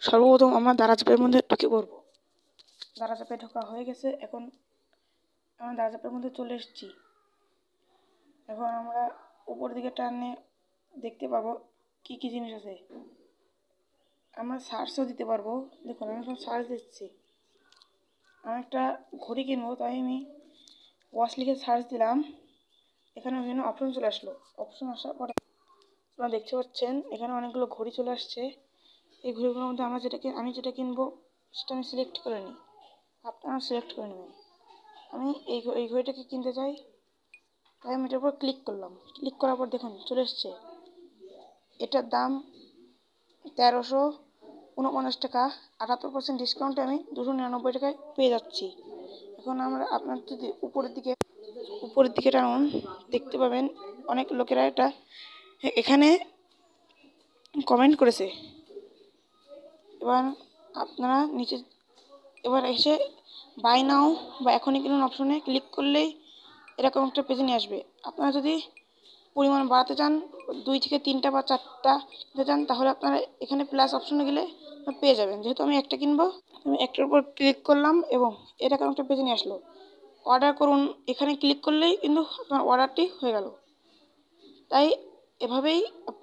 সর্বপ্রথম আমরা দারাজ অ্যাপের মধ্যে ঢুকে পড়বো। দারাজ অ্যাপে ঢোকা হয়ে গেছে। এখন আমরা দারাজ অ্যাপের মধ্যে চলে এসেছি। এখন আমরা উপর দিকে টানে দেখতে পাবো কি কি জিনিস আছে। আমরা সার্চও দিতে পারবো। দেখুন আমি এখন সার্চ দিচ্ছি। আমি একটা ঘড়ি কিনবো, তাই আমি ওয়াচ লিখে সার্চ দিলাম। এখানে বিভিন্ন অপশন চলে আসলো। অপশন আসার পরে আপনারা দেখতে পাচ্ছেন এখানে অনেকগুলো ঘড়ি চলে আসছে। এই ঘড়িগুলোর মধ্যে আমি যেটা কিনবো সেটা আমি সিলেক্ট করে নিই। আপনারা সিলেক্ট করে নেবেন। আমি এই ঘড়িটাকে কিনতে চাই, তাই আমি এটার উপর ক্লিক করলাম। ক্লিক করার পর দেখুন চলে এসছে। এটার দাম 1349 টাকা। 78% ডিসকাউন্টে আমি 299 টাকায় পেয়ে যাচ্ছি। এখন আপনার যদি উপরের দিকে টানুন, দেখতে পাবেন অনেক লোকেরা এখানে কমেন্ট করেছে। এবার আপনারা এবার এসে বাই নাও বা এখনই কিনুন অপশনে ক্লিক করলেই এরকম একটা পেজে নিয়ে আসবে। আপনারা যদি পরিমাণ বাড়াতে চান, 2 থেকে 3টা বা 4টা নিতে চান, তাহলে আপনারা এখানে প্লাস অপশনে গেলে পেয়ে যাবেন। যেহেতু আমি একটা কিনবো, আমি একটার উপর ক্লিক করলাম এবং এরকম একটা পেজে নিয়ে আসলো। অর্ডার করুন এখানে ক্লিক করলেই কিন্তু আপনার অর্ডারটি হয়ে গেল। তাই এভাবেই আপনি